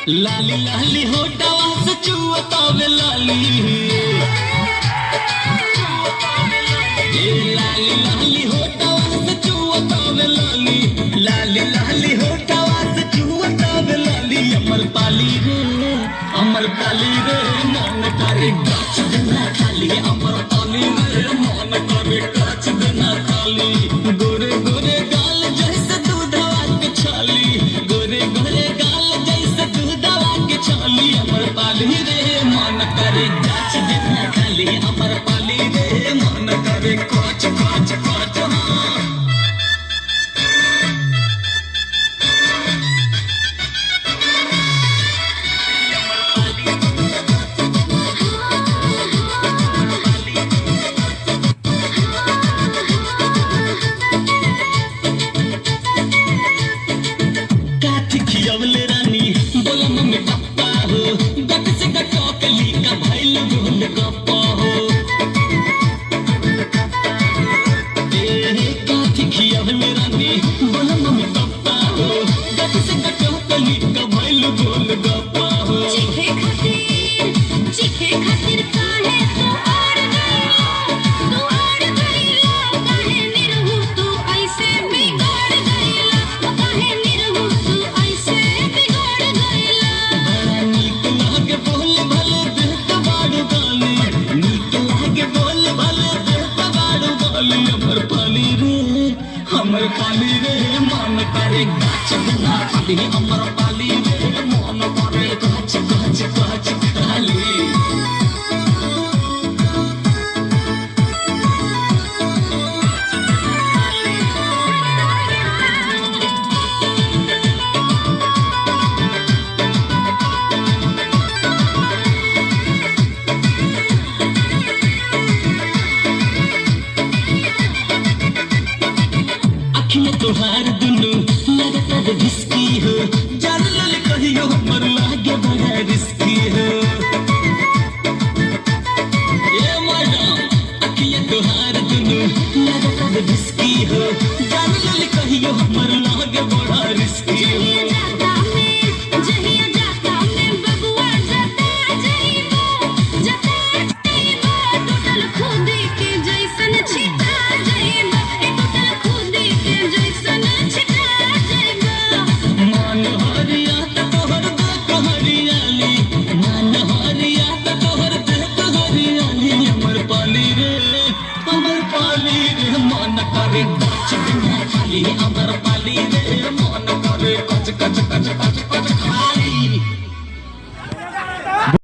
लाली लाली होठवा से चुअतावे लाली, लाली लाली होठवा से चुअतावे लाली, लाली लाली होठवा से चुअतावे लाली। अमर पाली रे मन करे गाछ देना खाली, अमर पाली रे मन करे गाछ देना खाली। गोरे गोरे गाल जैसे दूधवा के छाली, गोरे गोरे गाल जैसे दूधवा के छाली। अमर पाली रे मन करे गाछ देना खाली, अमर पाली रे मन करे काच काच काच। काठी खियवले रानी बोला मम्मी पप्पा हो, गट से गटोकली का भइल गोल गप्पा हो। काठी खियवले रानी बोला मम्मी पप्पा हो, गट से गटोकली का भइल गोल गप्पा हो। चीखे खातिर काहे तू आड़ गइला, काहे निरहु तू ऐसे बिगड़ गइला, काहे निरहु तू ऐसे बिगड़ गइला। बड़ा नीक लागे बोल भले देत बाड़ू गाली, नीक लागे बोल भले देत बाड़ू गाली। हमर पाली रे मन करे गाछ देना खाली, हमर पाली रे मन करे गाछ गाछ गाछ खाली। अखियाँ तोहार दुनू लगता है रिस्की हो, जान लल कहियो हमर लागे बड़ा रिस्की हो। ए मैडम अखियाँ तोहार दुनू लगता है रिस्की हो, जान लल कहियो हमर लागे बड़ा रिस्की हो। जहिया जाता में बबुआ जाता जइबो, टूटल खुदी के जैसन छिटा जइबो, टूटल खुदी के जैसन छिटा जइबो। मान हरिया त तोहर देख हरियाली, मान हरिया त तोहर देख हरियाली। हमर पाली रे मन करे गाछ बिना खाली, हमर पाली रे मन